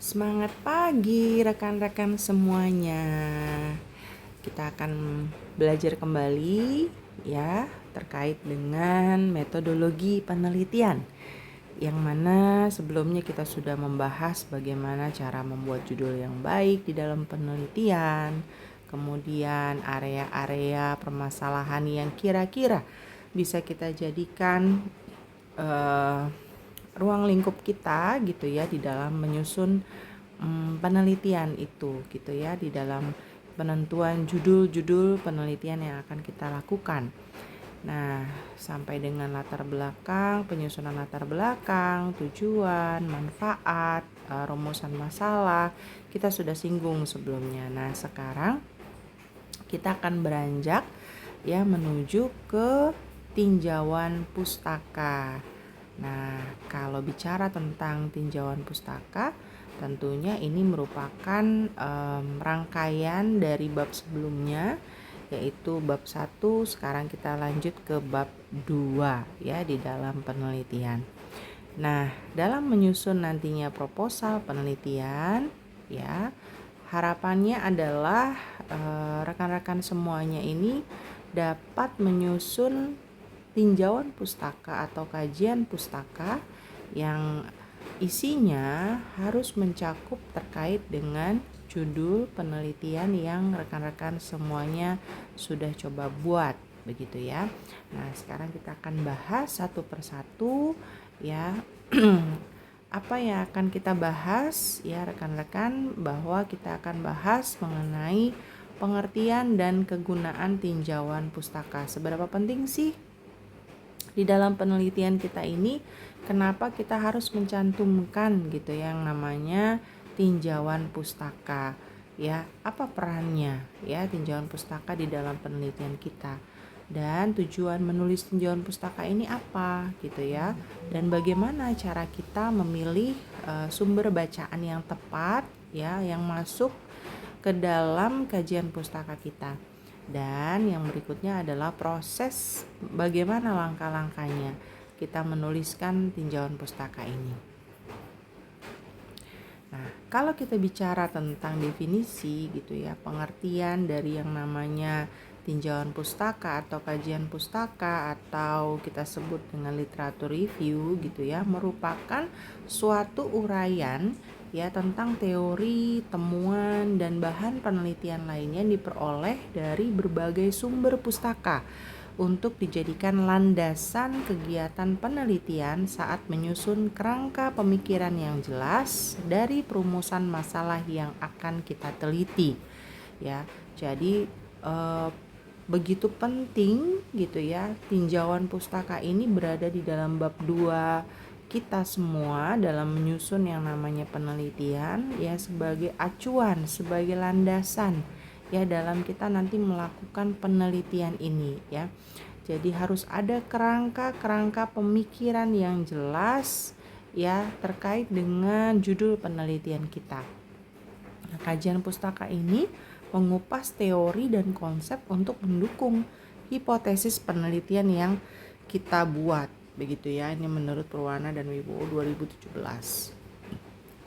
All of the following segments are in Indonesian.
Semangat pagi rekan-rekan semuanya. Kita akan belajar kembali ya terkait dengan metodologi penelitian. Yang mana sebelumnya kita sudah membahas bagaimana cara membuat judul yang baik di dalam penelitian. Kemudian area-area permasalahan yang kira-kira bisa kita jadikan ruang lingkup kita gitu ya di dalam menyusun penelitian itu gitu ya, di dalam penentuan judul-judul penelitian yang akan kita lakukan. Nah, sampai dengan latar belakang, penyusunan latar belakang, tujuan, manfaat, rumusan masalah, kita sudah singgung sebelumnya. Nah, sekarang kita akan beranjak ya menuju ke tinjauan pustaka. Nah, kalau bicara tentang tinjauan pustaka, tentunya ini merupakan rangkaian dari bab sebelumnya, yaitu bab 1. Sekarang kita lanjut ke bab 2 ya di dalam penelitian. Nah, dalam menyusun nantinya proposal penelitian ya, harapannya adalah rekan-rekan semuanya ini dapat menyusun tinjauan pustaka atau kajian pustaka yang isinya harus mencakup terkait dengan judul penelitian yang rekan-rekan semuanya sudah coba buat, begitu ya. Nah, sekarang kita akan bahas satu persatu ya. Apa yang akan kita bahas ya rekan-rekan, bahwa kita akan bahas mengenai pengertian dan kegunaan tinjauan pustaka. Seberapa penting sih di dalam penelitian kita ini, kenapa kita harus mencantumkan gitu yang namanya tinjauan pustaka ya, apa perannya ya tinjauan pustaka di dalam penelitian kita, dan tujuan menulis tinjauan pustaka ini apa gitu ya, dan bagaimana cara kita memilih sumber bacaan yang tepat ya yang masuk ke dalam kajian pustaka kita. Dan yang berikutnya adalah proses bagaimana langkah-langkahnya kita menuliskan tinjauan pustaka ini. Nah, kalau kita bicara tentang definisi gitu ya, pengertian dari yang namanya tinjauan pustaka atau kajian pustaka atau kita sebut dengan literatur review gitu ya, merupakan suatu uraian ya tentang teori, temuan, dan bahan penelitian lainnya yang diperoleh dari berbagai sumber pustaka untuk dijadikan landasan kegiatan penelitian saat menyusun kerangka pemikiran yang jelas dari perumusan masalah yang akan kita teliti ya. Jadi begitu penting gitu ya, tinjauan pustaka ini berada di dalam bab 2 kita semua dalam menyusun yang namanya penelitian ya, sebagai acuan, sebagai landasan ya dalam kita nanti melakukan penelitian ini ya. Jadi harus ada kerangka pemikiran yang jelas ya terkait dengan judul penelitian kita. Nah, kajian pustaka ini mengupas teori dan konsep untuk mendukung hipotesis penelitian yang kita buat, begitu ya. Ini menurut Purwana dan Wibowo 2017.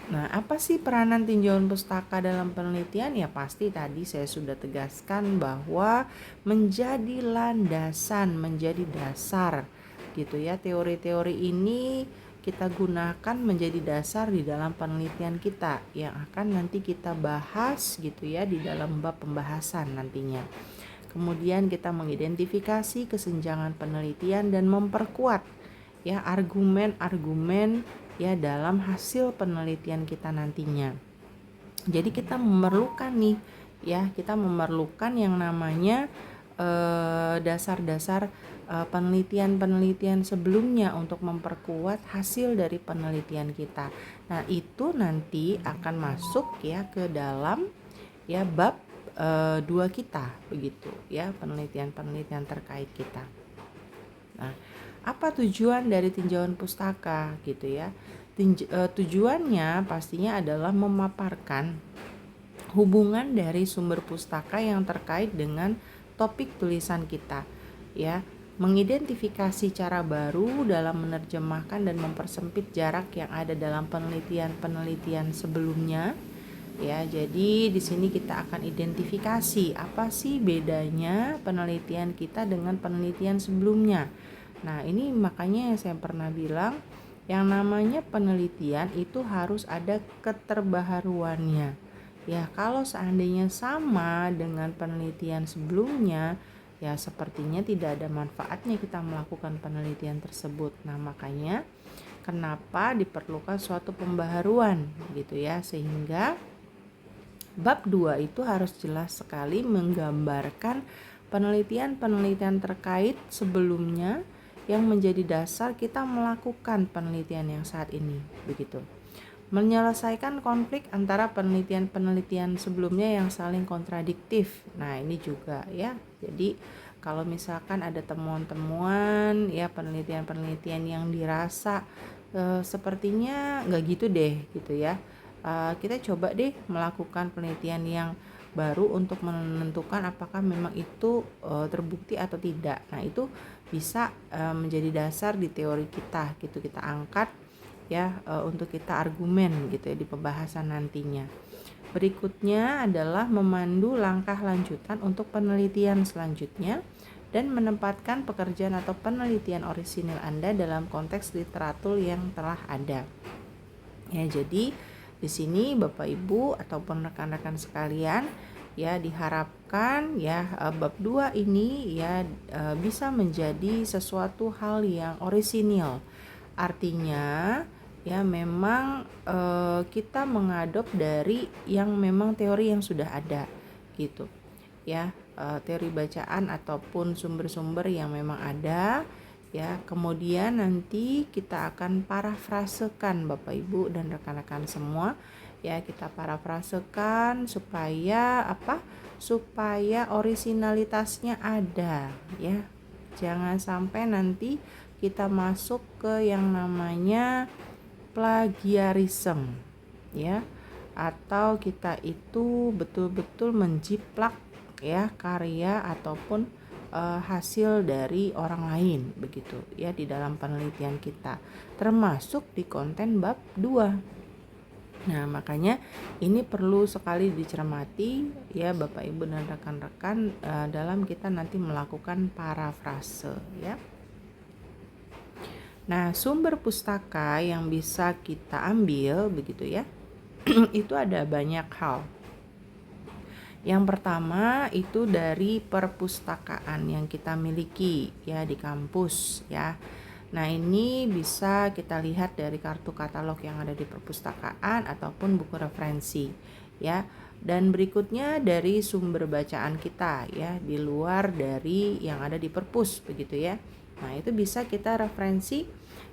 Nah, apa sih peranan tinjauan pustaka dalam penelitian? Ya pasti tadi saya sudah tegaskan bahwa menjadi landasan, menjadi dasar gitu ya. Teori-teori ini kita gunakan menjadi dasar di dalam penelitian kita yang akan nanti kita bahas gitu ya di dalam bab pembahasan nantinya. Kemudian kita mengidentifikasi kesenjangan penelitian dan memperkuat ya argumen-argumen ya dalam hasil penelitian kita nantinya. Jadi kita memerlukan nih ya, kita memerlukan yang namanya dasar-dasar penelitian sebelumnya untuk memperkuat hasil dari penelitian kita. Nah, itu nanti akan masuk ya ke dalam ya bab 2 kita begitu ya, penelitian terkait kita. Nah, apa tujuan dari tinjauan pustaka gitu ya? Tujuannya pastinya adalah memaparkan hubungan dari sumber pustaka yang terkait dengan topik tulisan kita ya. mengidentifikasi cara baru dalam menerjemahkan dan mempersempit jarak yang ada dalam penelitian-penelitian sebelumnya. Ya, jadi di sini kita akan identifikasi apa sih bedanya penelitian kita dengan penelitian sebelumnya. Nah, ini makanya yang saya pernah bilang, yang namanya penelitian itu harus ada keterbaharuannya. Ya, kalau seandainya sama dengan penelitian sebelumnya, ya sepertinya tidak ada manfaatnya kita melakukan penelitian tersebut. Nah, makanya kenapa diperlukan suatu pembaharuan gitu ya, sehingga bab 2 itu harus jelas sekali menggambarkan penelitian-penelitian terkait sebelumnya yang menjadi dasar kita melakukan penelitian yang saat ini, begitu. Menyelesaikan konflik antara penelitian-penelitian sebelumnya yang saling kontradiktif. Nah, ini juga ya. Jadi, kalau misalkan ada temuan-temuan ya penelitian-penelitian yang dirasa sepertinya nggak gitu deh gitu ya. Kita coba deh melakukan penelitian yang baru untuk menentukan apakah memang itu terbukti atau tidak. Nah, itu bisa menjadi dasar di teori kita gitu, kita angkat ya untuk kita argumen gitu ya di pembahasan nantinya. Berikutnya adalah memandu langkah lanjutan untuk penelitian selanjutnya dan menempatkan pekerjaan atau penelitian orisinil Anda dalam konteks literatur yang telah ada. Ya, jadi di sini Bapak Ibu ataupun rekan-rekan sekalian ya diharapkan ya bab 2 ini ya bisa menjadi sesuatu hal yang orisinil. Artinya ya memang kita mengadop dari yang memang teori yang sudah ada gitu ya, teori bacaan ataupun sumber-sumber yang memang ada ya, kemudian nanti kita akan parafrasekan Bapak Ibu dan rekan-rekan semua ya, kita parafrasekan supaya apa, supaya orisinalitasnya ada ya, jangan sampai nanti kita masuk ke yang namanya plagiarisme ya, atau kita itu betul-betul menjiplak ya karya ataupun hasil dari orang lain begitu ya di dalam penelitian kita, termasuk di konten bab 2. Nah, makanya ini perlu sekali dicermati ya Bapak Ibu dan rekan-rekan dalam kita nanti melakukan parafrase ya. Nah, sumber pustaka yang bisa kita ambil begitu ya, itu ada banyak hal. Yang pertama itu dari perpustakaan yang kita miliki ya di kampus ya. Nah, ini bisa kita lihat dari kartu katalog yang ada di perpustakaan ataupun buku referensi ya. Dan berikutnya dari sumber bacaan kita ya, di luar dari yang ada di perpus begitu ya. Nah, itu bisa kita referensi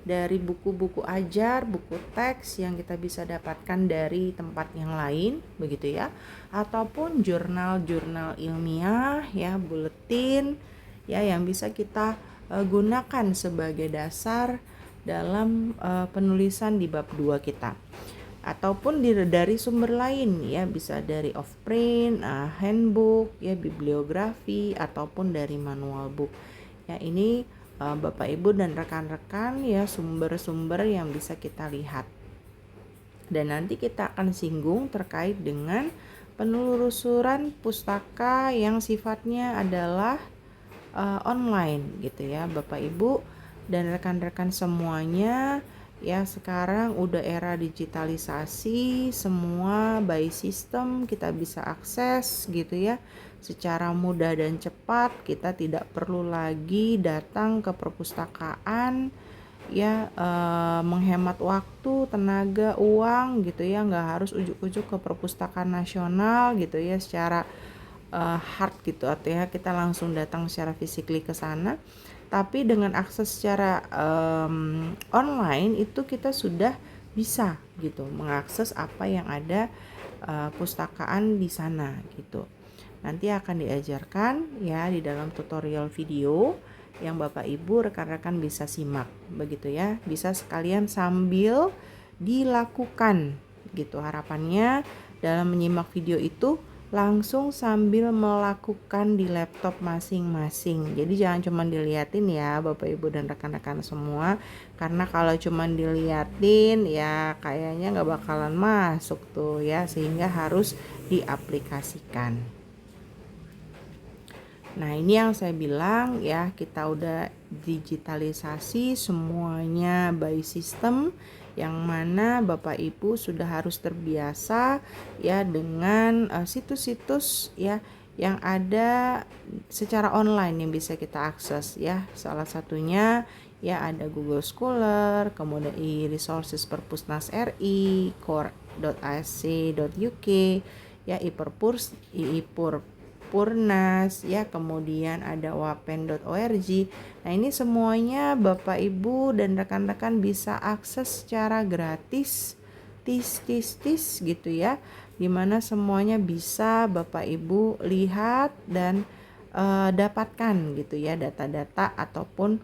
dari buku-buku ajar, buku teks yang kita bisa dapatkan dari tempat yang lain begitu ya, ataupun jurnal-jurnal ilmiah ya, buletin ya yang bisa kita gunakan sebagai dasar dalam penulisan di bab 2 kita. Ataupun dari sumber lain ya, bisa dari off print, handbook ya, bibliografi ataupun dari manual book. Ya, ini Bapak Ibu dan rekan-rekan ya sumber-sumber yang bisa kita lihat. Dan nanti kita akan singgung terkait dengan penelusuran pustaka yang sifatnya adalah online gitu ya Bapak Ibu dan rekan-rekan semuanya. Ya, sekarang udah era digitalisasi, semua by system kita bisa akses gitu ya secara mudah dan cepat. Kita tidak perlu lagi datang ke perpustakaan ya, menghemat waktu, tenaga, uang gitu ya, nggak harus ujuk-ujuk ke perpustakaan nasional gitu ya secara hard gitu, atau ya kita langsung datang secara physically ke sana. Tapi dengan akses secara online itu kita sudah bisa gitu mengakses apa yang ada pustakaan di sana gitu. Nanti akan diajarkan ya di dalam tutorial video yang Bapak Ibu rekan-rekan bisa simak begitu ya. Bisa sekalian sambil dilakukan gitu. Harapannya dalam menyimak video itu langsung sambil melakukan di laptop masing-masing. Jadi jangan cuma diliatin ya Bapak Ibu dan rekan-rekan semua, karena kalau cuma diliatin ya kayaknya nggak bakalan masuk tuh ya, sehingga harus diaplikasikan. Nah ini yang saya bilang ya, kita udah digitalisasi semuanya by system, yang mana Bapak Ibu sudah harus terbiasa ya dengan situs-situs ya yang ada secara online yang bisa kita akses ya. Salah satunya ya ada Google Scholar, kemudian e-resources Perpusnas RI, core.asc.uk ya, Purnas ya, kemudian ada wapen.org. Nah ini semuanya Bapak Ibu dan rekan-rekan bisa akses secara gratis, tis gitu ya, dimana semuanya bisa Bapak Ibu lihat dan dapatkan gitu ya, data-data ataupun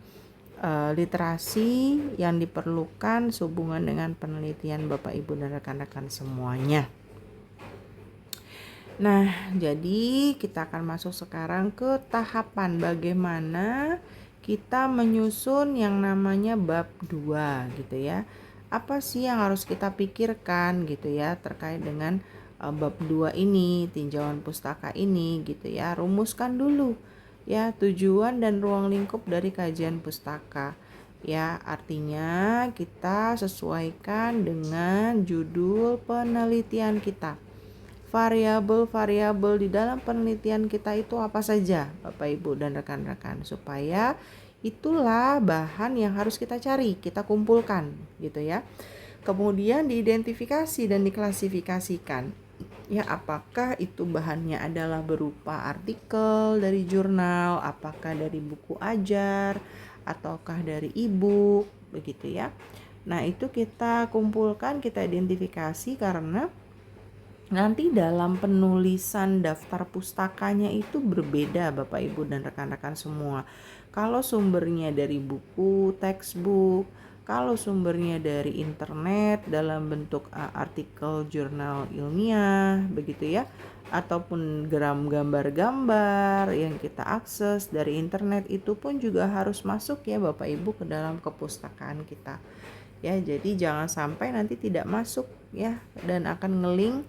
literasi yang diperlukan sehubungan dengan penelitian Bapak Ibu dan rekan-rekan semuanya. Nah, jadi kita akan masuk sekarang ke tahapan bagaimana kita menyusun yang namanya bab 2 gitu ya. Apa sih yang harus kita pikirkan gitu ya terkait dengan bab 2 ini, tinjauan pustaka ini gitu ya. Rumuskan dulu ya tujuan dan ruang lingkup dari kajian pustaka. Ya, artinya kita sesuaikan dengan judul penelitian kita. Variabel-variabel di dalam penelitian kita itu apa saja Bapak Ibu dan rekan-rekan, supaya itulah bahan yang harus kita cari, kita kumpulkan gitu ya. Kemudian diidentifikasi dan diklasifikasikan ya, apakah itu bahannya adalah berupa artikel dari jurnal, apakah dari buku ajar, ataukah dari e-book begitu ya. Nah itu kita kumpulkan, kita identifikasi, karena nanti dalam penulisan daftar pustakanya itu berbeda Bapak Ibu dan rekan-rekan semua. Kalau sumbernya dari buku, textbook, kalau sumbernya dari internet dalam bentuk artikel jurnal ilmiah begitu ya, ataupun gambar-gambar yang kita akses dari internet, itu pun juga harus masuk ya Bapak Ibu ke dalam kepustakaan kita. Ya, jadi jangan sampai nanti tidak masuk ya, dan akan link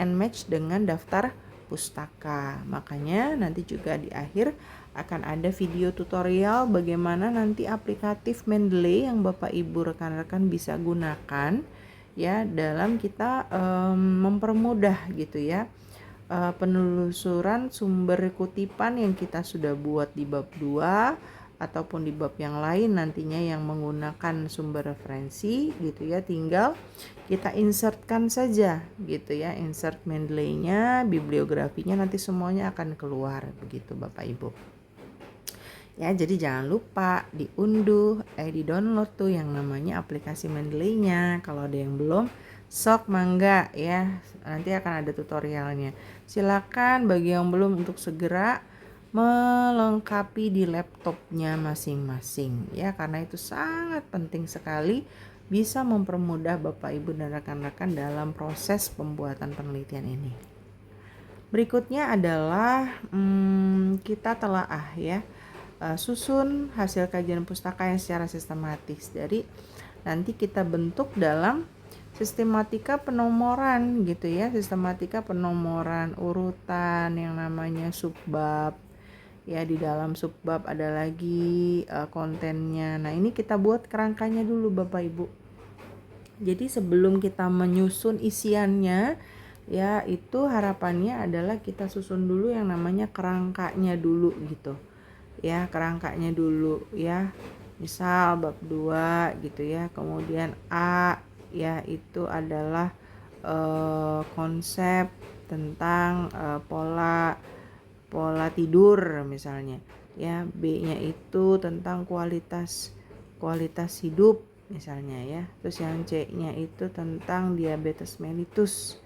and match dengan daftar pustaka. Makanya nanti juga di akhir akan ada video tutorial bagaimana nanti aplikatif Mendeley yang Bapak Ibu rekan-rekan bisa gunakan ya dalam kita mempermudah gitu ya penelusuran sumber kutipan yang kita sudah buat di bab 2 ataupun di bab yang lain nantinya yang menggunakan sumber referensi gitu ya, tinggal kita insertkan saja gitu ya, insert Mendeley-nya, bibliografinya, nanti semuanya akan keluar begitu Bapak Ibu. Ya, jadi jangan lupa diunduh, di download tuh yang namanya aplikasi Mendeley-nya. Kalau ada yang belum, sok mangga ya, nanti akan ada tutorialnya. Silakan bagi yang belum untuk segera melengkapi di laptopnya masing-masing ya, karena itu sangat penting sekali, bisa mempermudah Bapak Ibu dan rekan-rekan dalam proses pembuatan penelitian ini. Berikutnya adalah kita telaah ya, susun hasil kajian pustaka yang secara sistematis. Jadi nanti kita bentuk dalam sistematika penomoran gitu ya, sistematika penomoran urutan yang namanya subbab. Ya, di dalam subbab ada lagi kontennya. Nah ini kita buat kerangkanya dulu Bapak Ibu. Jadi sebelum kita menyusun isiannya ya, itu harapannya adalah kita susun dulu yang namanya kerangkanya dulu gitu ya, kerangkanya dulu ya. Misal bab 2 gitu ya, kemudian A ya itu adalah konsep tentang pola tidur misalnya ya, B-nya itu tentang kualitas hidup misalnya ya, terus yang C-nya itu tentang diabetes mellitus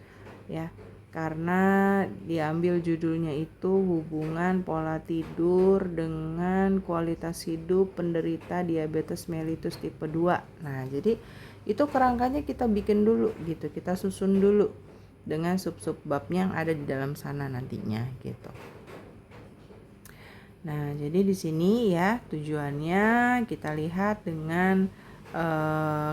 ya, karena diambil judulnya itu hubungan pola tidur dengan kualitas hidup penderita diabetes mellitus tipe 2. Nah jadi itu kerangkanya kita bikin dulu gitu, kita susun dulu dengan sub-sub babnya yang ada di dalam sana nantinya gitu. Nah, jadi di sini ya tujuannya kita lihat dengan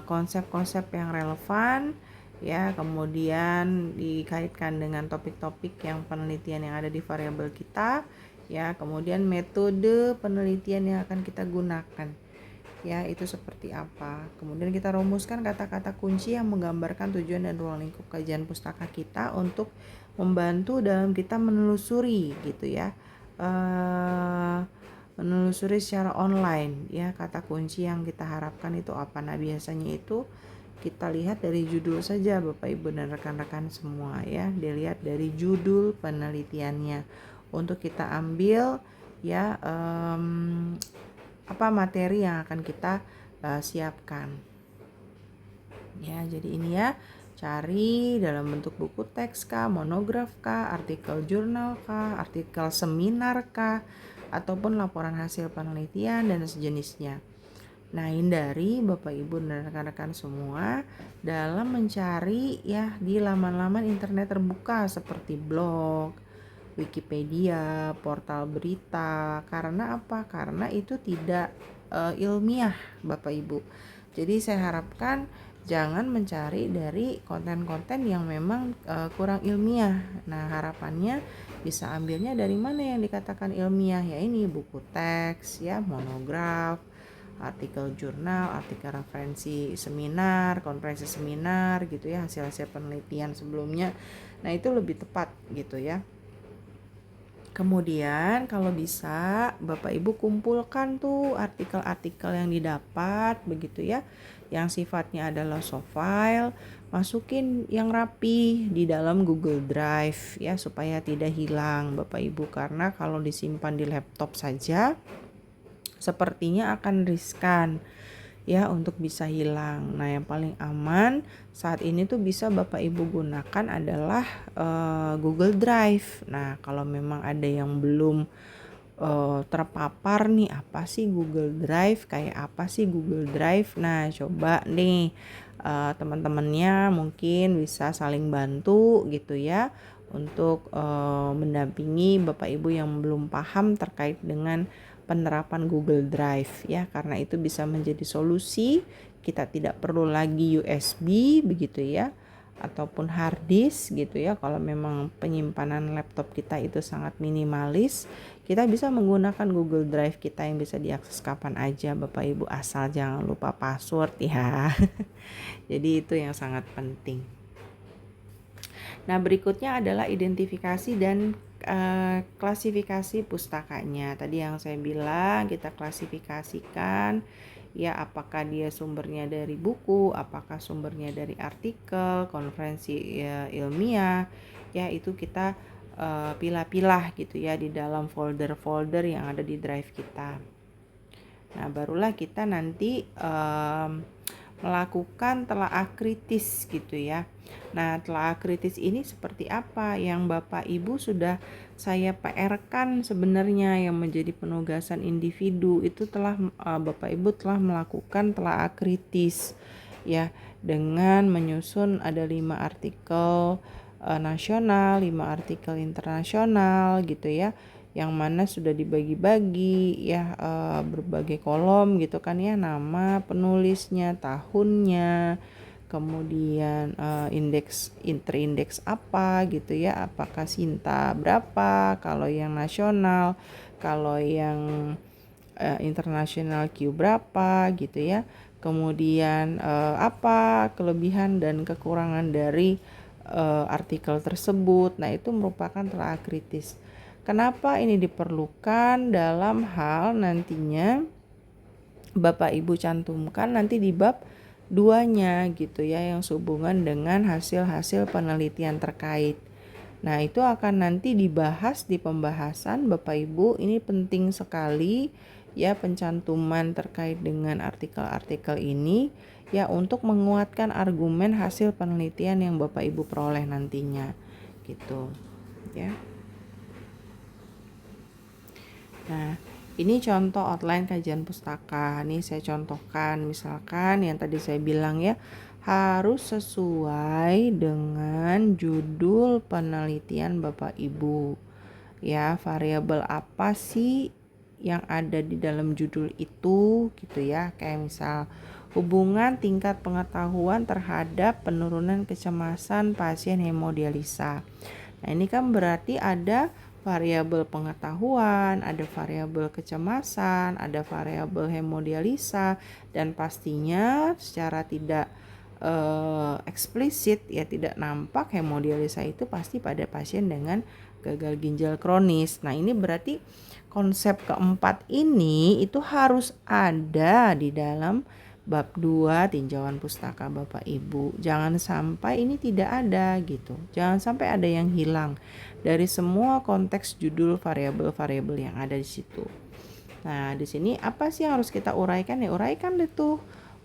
konsep-konsep yang relevan ya, kemudian dikaitkan dengan topik-topik yang penelitian yang ada di variabel kita ya, kemudian metode penelitian yang akan kita gunakan ya, itu seperti apa. Kemudian kita rumuskan kata-kata kunci yang menggambarkan tujuan dan ruang lingkup kajian pustaka kita untuk membantu dalam kita menelusuri gitu ya, menelusuri secara online ya kata kunci yang kita harapkan itu apa. Nah, biasanya itu kita lihat dari judul saja Bapak Ibu dan rekan-rekan semua ya, dilihat dari judul penelitiannya untuk kita ambil ya apa materi yang akan kita siapkan ya. Jadi ini ya, cari dalam bentuk buku teks kah, monograf kah, artikel jurnal kah, artikel seminar kah, ataupun laporan hasil penelitian dan sejenisnya. Nah, hindari Bapak Ibu dan rekan-rekan semua dalam mencari ya di laman-laman internet terbuka seperti blog, Wikipedia, portal berita. Karena apa? Karena itu tidak ilmiah Bapak Ibu. Jadi saya harapkan jangan mencari dari konten-konten yang memang kurang ilmiah. Nah, harapannya bisa ambilnya dari mana yang dikatakan ilmiah, ya ini buku teks ya, monograf, artikel jurnal, artikel referensi seminar, konferensi seminar gitu ya, hasil-hasil penelitian sebelumnya. Nah, itu lebih tepat gitu ya. Kemudian kalau bisa Bapak Ibu kumpulkan tuh artikel-artikel yang didapat begitu ya, yang sifatnya adalah soft file, masukin yang rapi di dalam Google Drive ya, supaya tidak hilang Bapak Ibu, karena kalau disimpan di laptop saja sepertinya akan riskan ya untuk bisa hilang. Nah, yang paling aman saat ini tuh bisa Bapak Ibu gunakan adalah Google Drive. Nah, kalau memang ada yang belum terpapar nih, apa sih Google Drive, kayak apa sih Google Drive. Nah, coba nih teman-temannya mungkin bisa saling bantu gitu ya, untuk mendampingi Bapak Ibu yang belum paham terkait dengan penerapan Google Drive ya, karena itu bisa menjadi solusi. Kita tidak perlu lagi USB begitu ya, ataupun hard disk gitu ya. Kalau memang penyimpanan laptop kita itu sangat minimalis, kita bisa menggunakan Google Drive kita yang bisa diakses kapan aja Bapak Ibu, asal jangan lupa password ya. Jadi itu yang sangat penting. Nah, berikutnya adalah identifikasi dan klasifikasi pustakanya. Tadi yang saya bilang, kita klasifikasikan ya, apakah dia sumbernya dari buku, apakah sumbernya dari artikel, konferensi ilmiah ya, itu kita pilah-pilah gitu ya di dalam folder-folder yang ada di drive kita. Nah, barulah kita nanti melakukan telaah kritis gitu ya. Nah, telaah kritis ini seperti apa yang Bapak Ibu sudah saya PR-kan sebenarnya, yang menjadi penugasan individu itu telah Bapak Ibu telah melakukan telaah kritis ya, dengan menyusun ada 5 artikel nasional, 5 artikel internasional gitu ya, yang mana sudah dibagi-bagi ya berbagai kolom gitu kan ya, nama penulisnya, tahunnya, kemudian interindeks apa gitu ya, apakah Sinta berapa kalau yang nasional, kalau yang internasional Q berapa gitu ya, kemudian apa kelebihan dan kekurangan dari artikel tersebut. Nah, itu merupakan telaah kritis. Kenapa ini diperlukan dalam hal nantinya Bapak Ibu cantumkan nanti di bab 2-nya gitu ya, yang sehubungan dengan hasil-hasil penelitian terkait. Nah, itu akan nanti dibahas di pembahasan Bapak Ibu. Ini penting sekali ya, pencantuman terkait dengan artikel-artikel ini ya, untuk menguatkan argumen hasil penelitian yang Bapak Ibu peroleh nantinya gitu ya. Nah, ini contoh outline kajian pustaka. Nih saya contohkan, misalkan yang tadi saya bilang ya, harus sesuai dengan dengan judul penelitian Bapak Ibu. Ya, variabel apa sih yang ada di dalam judul itu gitu ya. Kayak misal hubungan tingkat pengetahuan terhadap penurunan kecemasan pasien hemodialisa. Nah, ini kan berarti ada variabel pengetahuan, ada variabel kecemasan, ada variabel hemodialisa, dan pastinya secara tidak eksplisit ya tidak nampak hemodialisa itu pasti pada pasien dengan gagal ginjal kronis. Nah, ini berarti konsep keempat ini itu harus ada di dalam bab 2 tinjauan pustaka Bapak Ibu. Jangan sampai ini tidak ada gitu. Jangan sampai ada yang hilang dari semua konteks judul variabel-variabel yang ada di situ. Nah, di sini apa sih yang harus kita uraikan? Ya, uraikan deh tuh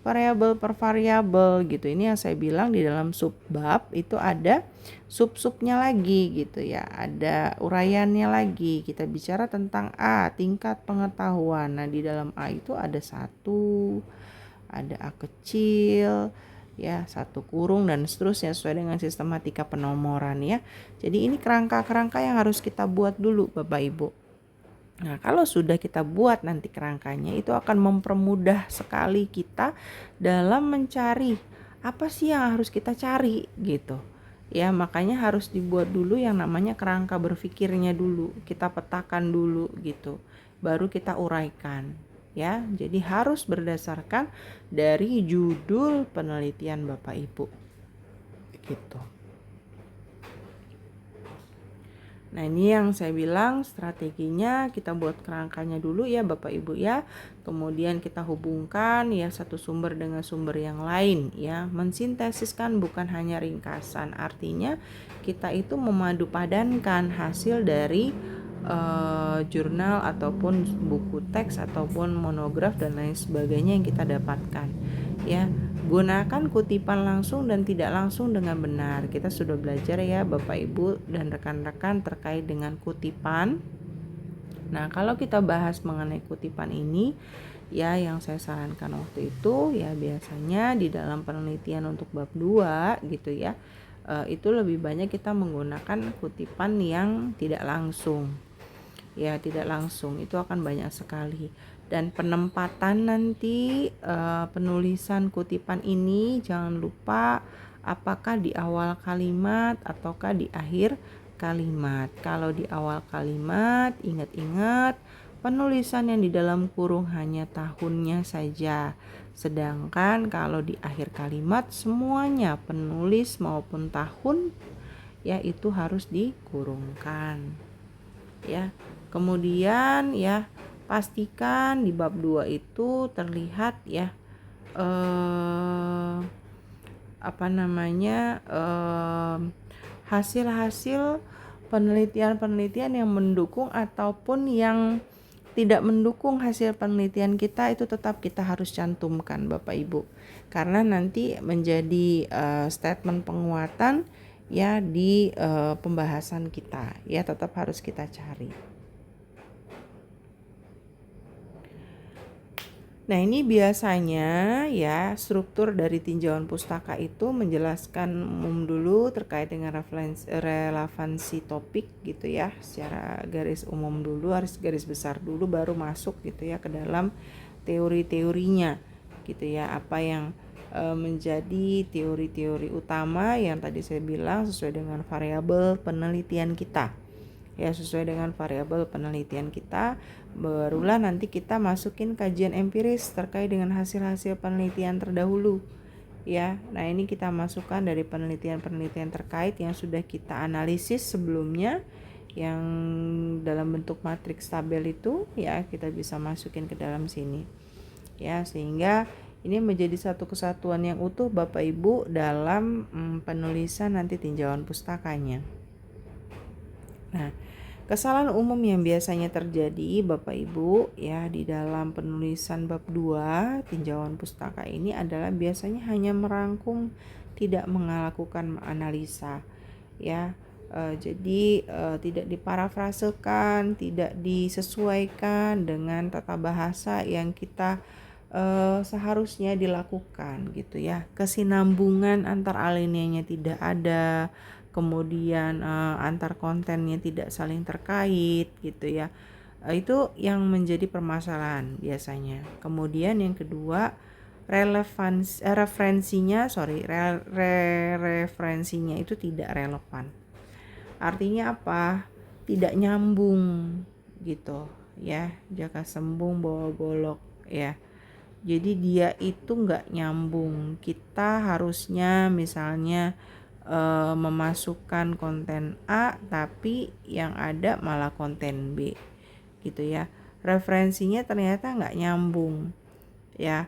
variabel per variabel gitu. Ini yang saya bilang di dalam subbab itu ada sub-subnya lagi gitu ya. Ada uraiannya lagi. Kita bicara tentang A, tingkat pengetahuan. Nah, di dalam A itu ada 1, ada A kecil, ya 1 kurung dan seterusnya sesuai dengan sistematika penomoran ya. Jadi ini kerangka-kerangka yang harus kita buat dulu Bapak Ibu. Nah, kalau sudah kita buat nanti kerangkanya itu akan mempermudah sekali kita dalam mencari apa sih yang harus kita cari gitu. Ya, makanya harus dibuat dulu yang namanya kerangka berpikirnya dulu. Kita petakan dulu gitu. Baru kita uraikan. Ya, jadi harus berdasarkan dari judul penelitian Bapak Ibu. Gitu. Nah, ini yang saya bilang strateginya kita buat kerangkanya dulu ya Bapak Ibu ya. Kemudian kita hubungkan ya satu sumber dengan sumber yang lain ya. Mensintesiskan bukan hanya ringkasan. Artinya kita itu memadu padankan hasil dari jurnal ataupun buku teks ataupun monograf dan lain sebagainya yang kita dapatkan. Ya, gunakan kutipan langsung dan tidak langsung dengan benar. Kita sudah belajar ya Bapak Ibu dan rekan-rekan terkait dengan kutipan. Nah, kalau kita bahas mengenai kutipan ini, ya yang saya sarankan waktu itu ya biasanya di dalam penelitian untuk bab 2 gitu ya. Itu lebih banyak kita menggunakan kutipan yang tidak langsung. Ya, tidak langsung itu akan banyak sekali. Dan penempatan nanti penulisan kutipan ini jangan lupa apakah di awal kalimat ataukah di akhir kalimat. Kalau di awal kalimat ingat-ingat penulisan yang di dalam kurung hanya tahunnya saja. Sedangkan kalau di akhir kalimat semuanya penulis maupun tahun ya itu harus dikurungkan. Ya. Kemudian ya pastikan di bab 2 itu terlihat ya hasil-hasil penelitian-penelitian yang mendukung ataupun yang tidak mendukung hasil penelitian kita itu tetap kita harus cantumkan Bapak Ibu. Karena nanti menjadi statement penguatan ya di pembahasan kita ya tetap harus kita cari. Nah, ini biasanya ya struktur dari tinjauan pustaka itu menjelaskan umum dulu terkait dengan relevansi topik gitu ya, secara garis umum dulu, harus garis besar dulu baru masuk gitu ya ke dalam teori-teorinya gitu ya, apa yang menjadi teori-teori utama yang tadi saya bilang sesuai dengan variabel penelitian kita. Ya, sesuai dengan variabel penelitian kita, barulah nanti kita masukin kajian empiris terkait dengan hasil-hasil penelitian terdahulu. Ya, nah ini kita masukkan dari penelitian-penelitian terkait yang sudah kita analisis sebelumnya yang dalam bentuk matriks tabel itu ya kita bisa masukin ke dalam sini. Ya, sehingga ini menjadi satu kesatuan yang utuh Bapak Ibu dalam penulisan nanti tinjauan pustakanya. Nah, kesalahan umum yang biasanya terjadi Bapak Ibu ya di dalam penulisan bab 2 tinjauan pustaka ini adalah biasanya hanya merangkum, tidak melakukan analisa ya. Jadi tidak diparafrasekan, tidak disesuaikan dengan tata bahasa yang kita seharusnya dilakukan gitu ya. Kesinambungan antar alinea tidak ada, kemudian antar kontennya tidak saling terkait gitu ya. Itu yang menjadi permasalahan biasanya. Kemudian yang kedua, referensinya itu tidak relevan. Artinya apa? Tidak nyambung gitu ya. Jaka sembung bawa golok ya. Jadi dia itu nggak nyambung. Kita harusnya misalnya memasukkan konten A tapi yang ada malah konten B gitu ya. Referensinya ternyata nggak nyambung ya.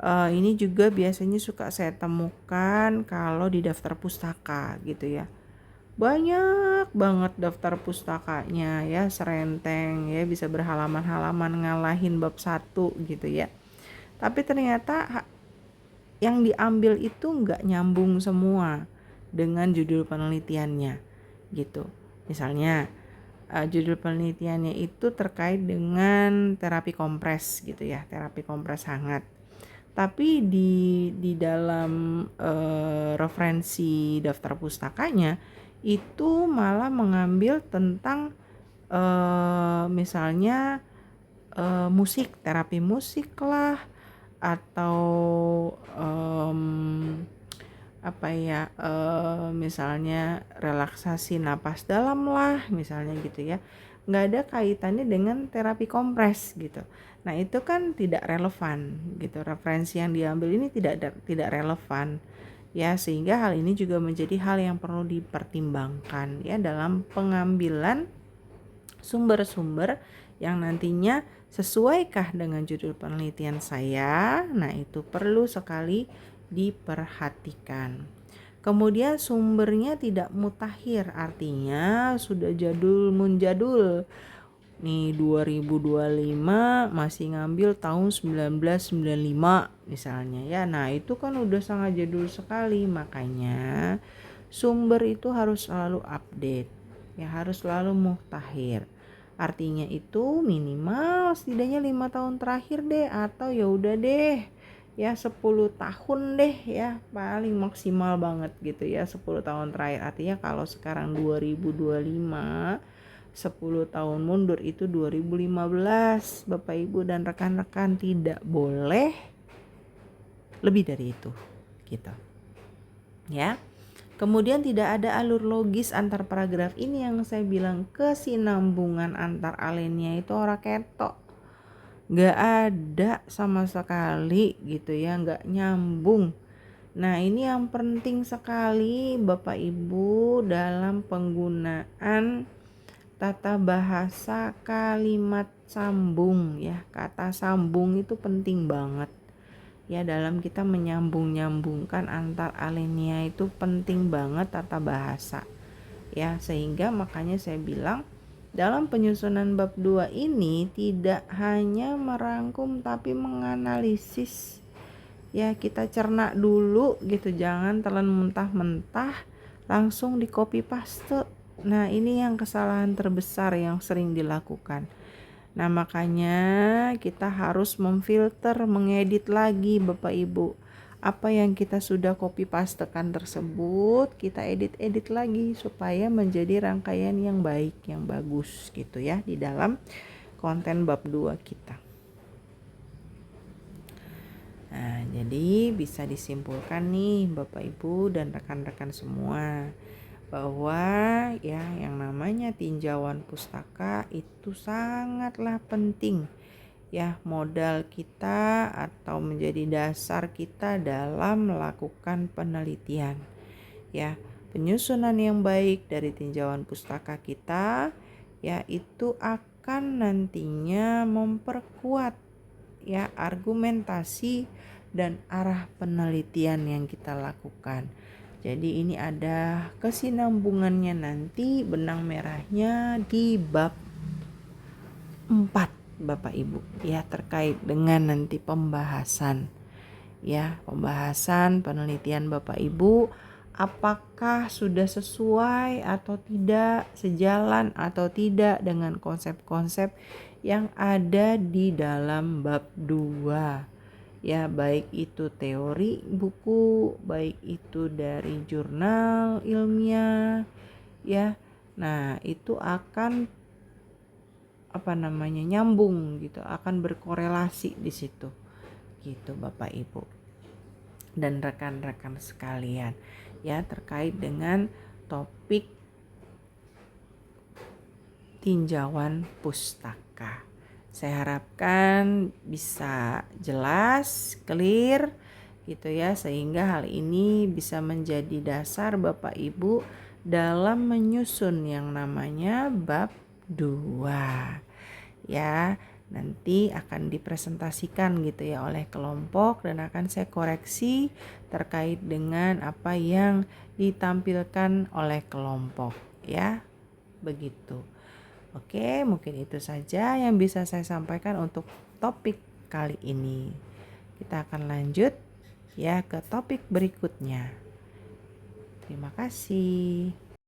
Ini juga biasanya suka saya temukan kalau di daftar pustaka gitu ya. Banyak banget daftar pustakanya ya, serenteng ya, bisa berhalaman-halaman ngalahin bab 1 gitu ya. Tapi ternyata yang diambil itu nggak nyambung semua dengan judul penelitiannya gitu. Misalnya judul penelitiannya itu terkait dengan terapi kompres gitu ya, terapi kompres hangat. Tapi di dalam referensi daftar pustakanya itu malah mengambil tentang misalnya musik, terapi musik lah, atau misalnya relaksasi napas dalam lah misalnya gitu ya. Nggak ada kaitannya dengan terapi kompres gitu. Nah itu kan tidak relevan gitu, referensi yang diambil ini tidak relevan ya, sehingga hal ini juga menjadi hal yang perlu dipertimbangkan ya dalam pengambilan sumber-sumber yang nantinya sesuaikah dengan judul penelitian saya. Nah itu perlu sekali diperhatikan. Kemudian sumbernya tidak mutakhir, artinya sudah jadul munjadul. Nih 2025 masih ngambil tahun 1995 misalnya ya. Nah itu kan udah sangat jadul sekali, makanya sumber itu harus selalu update ya, harus selalu mutakhir. Artinya itu minimal setidaknya 5 tahun terakhir deh, atau ya udah deh ya 10 tahun deh ya, paling maksimal banget gitu ya 10 tahun terakhir. Artinya kalau sekarang 2025, 10 tahun mundur itu 2015 Bapak Ibu dan rekan-rekan, tidak boleh lebih dari itu gitu ya. Kemudian tidak ada alur logis antar paragraf, ini yang saya bilang kesinambungan antar alinea itu ora ketok, nggak ada sama sekali gitu ya, nggak nyambung. Nah ini yang penting sekali Bapak Ibu dalam penggunaan tata bahasa kalimat sambung ya. Kata sambung itu penting banget ya dalam kita menyambung-nyambungkan antar alinea, itu penting banget tata bahasa ya. Sehingga makanya saya bilang dalam penyusunan bab 2 ini tidak hanya merangkum tapi menganalisis ya. Kita cerna dulu gitu, jangan telan mentah-mentah langsung di copy paste. Nah ini yang kesalahan terbesar yang sering dilakukan. Nah makanya kita harus memfilter, mengedit lagi Bapak Ibu. Apa yang kita sudah copy pastekan tersebut kita edit lagi supaya menjadi rangkaian yang baik, yang bagus gitu ya di dalam konten bab 2 kita. Nah jadi bisa disimpulkan nih Bapak Ibu dan rekan-rekan semua, bahwa ya yang namanya tinjauan pustaka itu sangatlah penting ya, modal kita atau menjadi dasar kita dalam melakukan penelitian ya. Penyusunan yang baik dari tinjauan pustaka kita ya itu akan nantinya memperkuat ya argumentasi dan arah penelitian yang kita lakukan. Jadi ini ada kesinambungannya nanti benang merahnya di bab 4 Bapak Ibu ya, terkait dengan nanti pembahasan ya, pembahasan penelitian Bapak Ibu, apakah sudah sesuai atau tidak, sejalan atau tidak dengan konsep-konsep yang ada di dalam bab 2 ya, baik itu teori buku, baik itu dari jurnal ilmiah ya. Nah, itu akan nyambung gitu, akan berkorelasi di situ gitu Bapak Ibu dan rekan-rekan sekalian ya, terkait dengan topik tinjauan pustaka. Saya harapkan bisa jelas, clear gitu ya, sehingga hal ini bisa menjadi dasar Bapak Ibu dalam menyusun yang namanya bab 2 ya. Nanti akan dipresentasikan gitu ya oleh kelompok dan akan saya koreksi terkait dengan apa yang ditampilkan oleh kelompok ya. Begitu. Oke, mungkin itu saja yang bisa saya sampaikan untuk topik kali ini. Kita akan lanjut ya ke topik berikutnya. Terima kasih.